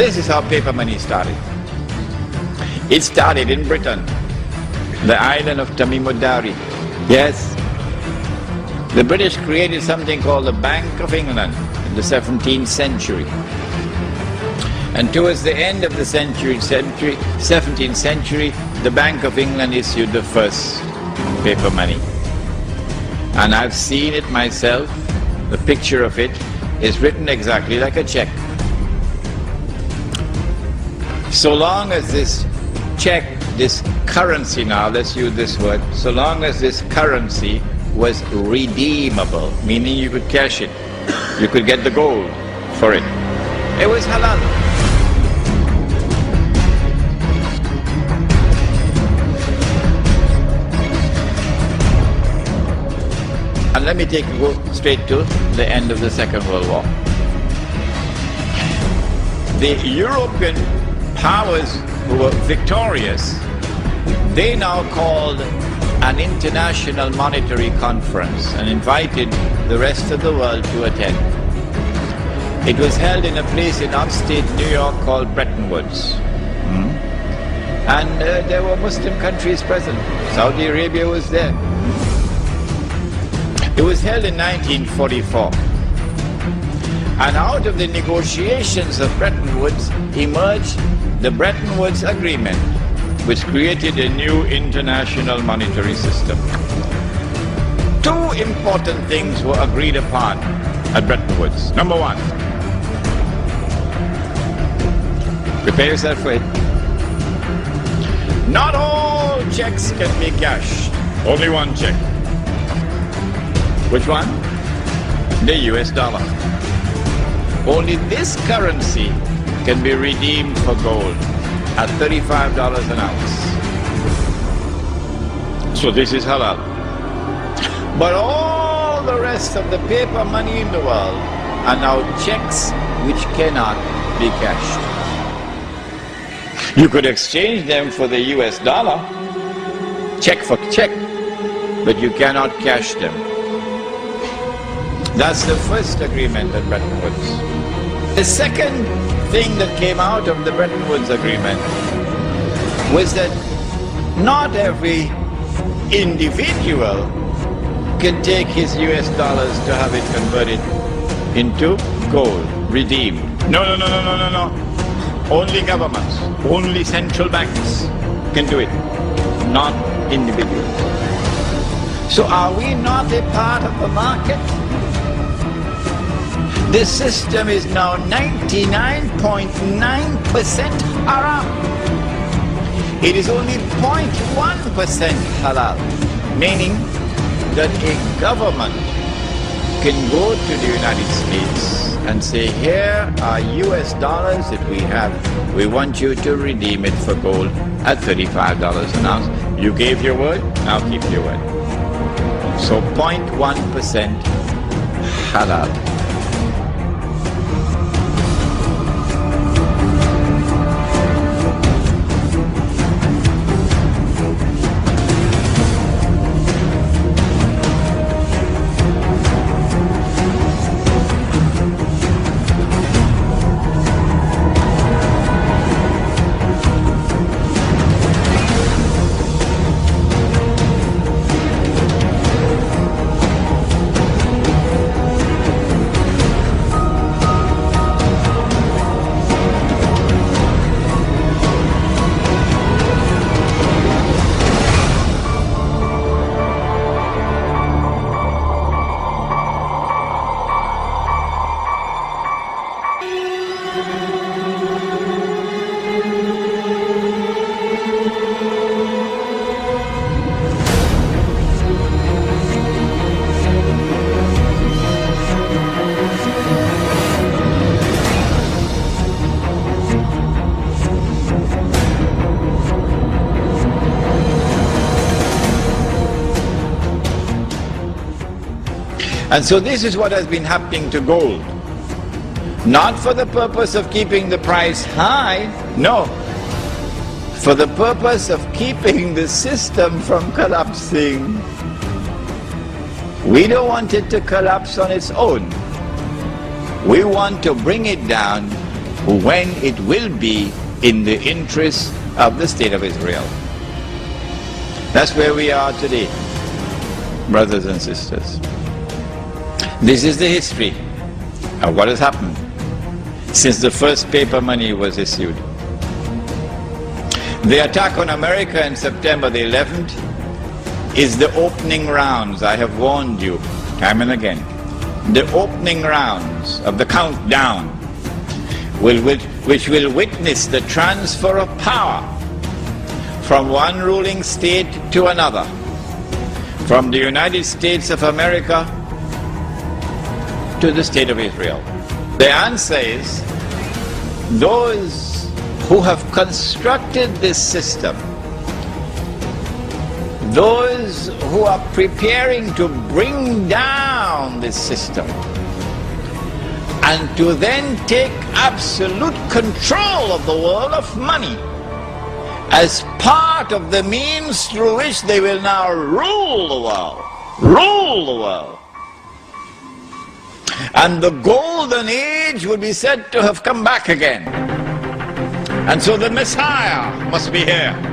This is how paper money started. It started in Britain, the island of Tamimodari. Yes. The British created something called the Bank of England in the 17th century. And towards the end of the 17th century, the Bank of England issued the first paper money. And I've seen it myself. The picture of it is written exactly like a check. So long as this check, this currency now, let's use this word, so long as this currency was redeemable, meaning you could cash it, you could get the gold for it, it was halal. And let me go straight to the end of the Second World War. The European powers who were victorious, they now called an international monetary conference and invited the rest of the world to attend. It was held in a place in upstate New York called Bretton Woods. And there were Muslim countries present. Saudi Arabia was there. It was held in 1944. And out of the negotiations of Bretton Woods emerged the Bretton Woods Agreement, which created a new international monetary system. Two important things were agreed upon at Bretton Woods. Number one, prepare yourself for it. Not all checks can be cashed. Only one check. Which one? The US dollar. Only this currency can be redeemed for gold at $35 an ounce. So this is halal. But all the rest of the paper money in the world are now checks which cannot be cashed. You could exchange them for the US dollar, check for check, but you cannot cash them. That's the first agreement at Bretton Woods. The second thing that came out of the Bretton Woods Agreement was that not every individual can take his US dollars to have it converted into gold, redeemed. No. Only governments, only central banks can do it, not individuals. So are we not a part of the market? This system is now 99.9% haram. It is only 0.1% halal, meaning that a government can go to the United States and say, here are US dollars that we have. We want you to redeem it for gold at $35 an ounce. You gave your word, now keep your word. So 0.1% halal. And so this is what has been happening to gold. Not for the purpose of keeping the price high, no. For the purpose of keeping the system from collapsing. We don't want it to collapse on its own. We want to bring it down when it will be in the interest of the State of Israel. That's where we are today, brothers and sisters. This is the history of what has happened since the first paper money was issued. The attack on America on September the 11th is the opening rounds. I have warned you time and again. The opening rounds of the countdown which will witness the transfer of power from one ruling state to another, from the United States of America to the State of Israel. The answer is those who have constructed this system, those who are preparing to bring down this system and to then take absolute control of the world of money as part of the means through which they will now rule the world. Rule the world. And the golden age would be said to have come back again. And so the Messiah must be here.